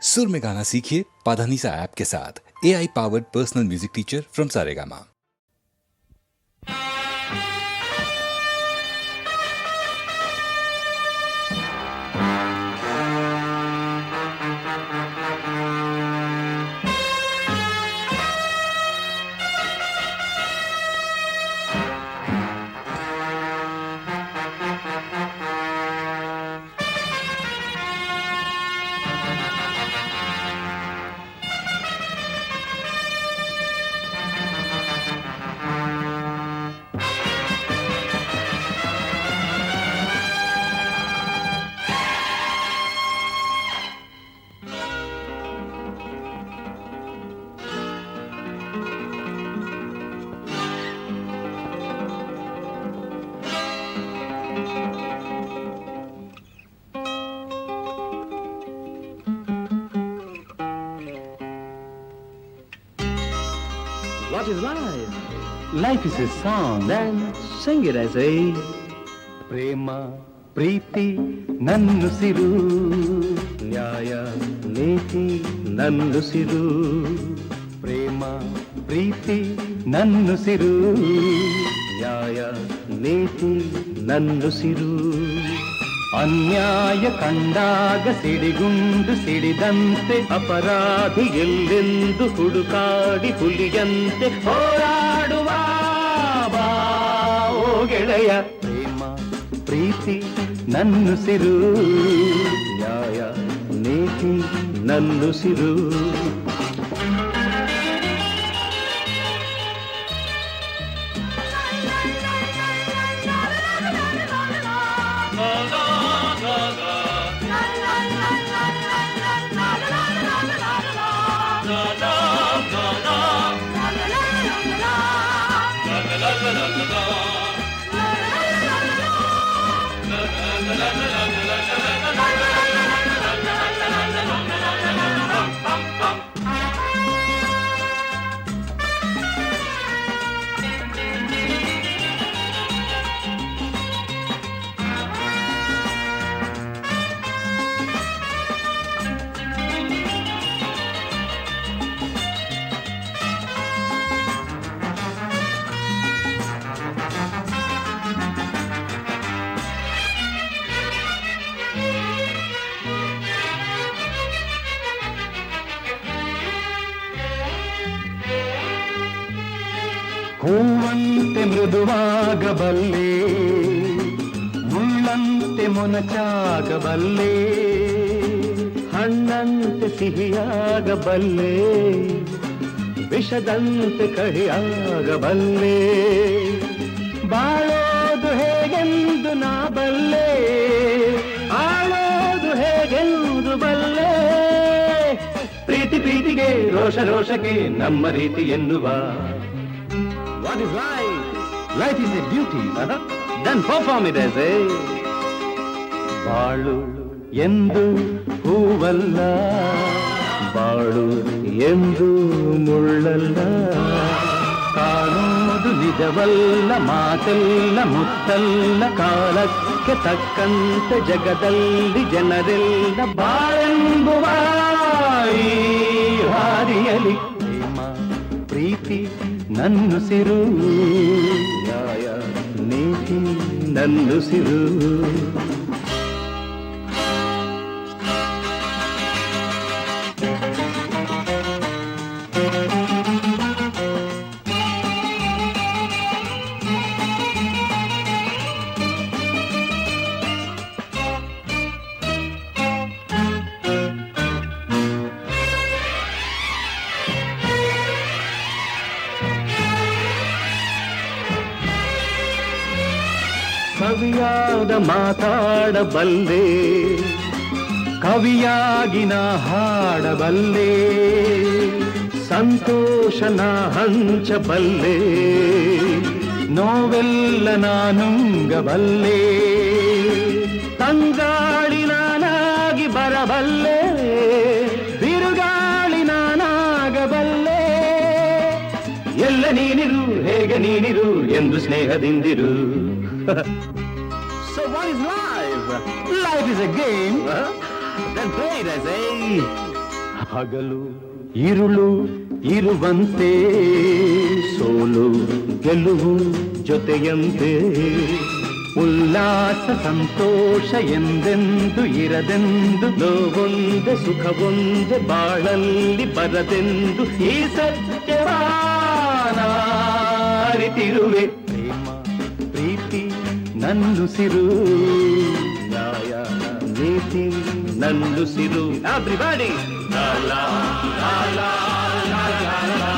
सुर में गाना सीखिए पाधानीसा ऐप के साथ। AI powered personal music teacher from Saregama. What is life? Life is a song. Then sing it, I say. ಪ್ರೇಮ ಪ್ರೀತಿ ನನ್ನುಸಿರು, ನ್ಯಾಯ ನೀತಿ ನನ್ನುಸಿರು. ಪ್ರೇಮ ಪ್ರೀತಿ ನನ್ನುಸಿರು, ನ್ಯಾಯ ನೀತಿ ನನ್ನುಸಿರು. ಅನ್ಯಾಯ ಕಂಡಾಗ ಸಿಡಿಗುಂಡು ಸಿಡಿದಂತೆ, ಅಪರಾಧಿ ಎಲ್ಲೆಂದು ಹುಡುಕಾಡಿ ಹುಲಿಯಂತೆ ಹೋರಾಡುವ ಬಾ ಓ ಗೆಳೆಯ. ಪ್ರೇಮ ಪ್ರೀತಿ ನನ್ನುಸಿರು, ನ್ಯಾಯ ನೀತಿ ನನ್ನುಸಿರು. ಹೂವಂತೆ ಮೃದುವಾಗಬಲ್ಲೆ, ಮುಳ್ಳಂತೆ ಮೊನಚಾಗಬಲ್ಲೆ, ಹಣ್ಣಂತೆ ಸಿಹಿಯಾಗಬಲ್ಲೆ, ವಿಷದಂತೆ ಕಹಿಯಾಗಬಲ್ಲೆ. ಬಾಳೋದು ಹೇಗೆಂದು ನಾ ಬಲ್ಲೆ, ಆಳೋದು ಹೇಗೆಂದು ಬಲ್ಲೆ. ಪ್ರೀತಿ ಪ್ರೀತಿಗೆ ರೋಷ ರೋಷಕ್ಕೆ ನಮ್ಮ ರೀತಿ ಎನ್ನುವ. What is life? Life is a duty. Then perform it as a. ಬಾಳು ಎಂದು ಹೂವಲ್ಲ, ಬಾಳು ಎಂದು ಮುಳ್ಳಲ್ಲ. ಕಾಣುವುದು ನಿಜವಲ್ಲ, ಮಾತೆಲ್ಲ ಮುತ್ತಲ್ಲ. ಕಾಲಕ್ಕೆ ತಕ್ಕಂತೆ ಜಗದಲ್ಲಿ ಜನರೆಲ್ಲ ಬಾಳೆಂಬುವ ಈ ಹಾದಿಯಲಿ. ಪ್ರೇಮ ಪ್ರೀತಿ ನನ್ನುಸಿರು, ನ್ಯಾಯ ನೀತಿ ನನ್ನುಸಿರು. ಕವಿಯಾದ ಮಾತಾಡಬಲ್ಲೆ, ಕವಿಯಾಗಿ ನಾ ಹಾಡಬಲ್ಲೆ. ಸಂತೋಷನ ಹಂಚಬಲ್ಲೆ, ನೋವೆಲ್ಲ ನಾನುಂಗಬಲ್ಲೆ. ತಂಗಾಳಿ ನಾನಾಗಿ ಬರಬಲ್ಲೆ, ಬಿರುಗಾಳಿ ನಾನಾಗಬಲ್ಲೆ. ಎಲ್ಲ ನೀನಿರು ಹೇಗೆ ನೀನಿರು ಎಂದು ಸ್ನೇಹದಿಂದಿರು. So what is life? Life is a game. Then play it, I say. ಹಗಲು ಇರುಳು ಇರುವಂತೆ ಸೋಲು ಗೆಲುವು ಜೊತೆಯಂತೆ ಉಲ್ಲಾಸ ಸಂತೋಷ ಎಂದೆಂದು ಇರದೆಂದು ನೋವೊಂದೆ ಸುಖವೊಂದೆ ಬಾಳಲ್ಲಿ ಬರದೆಂದು ಈ ಸತ್ಯವಾನ ಅರಿತಿರುವೆ ಪ್ರೇಮ ಪ್ರೀತಿ ನನ್ನುಸಿರು ನ್ಯಾಯ ನೀತಿ ನನ್ನುಸಿರು ಎವ್ರಿಬಡಿ ಲಾ ಲಾ ಲಾ ಲಾ ಲಾ ಲಾ ಲಾ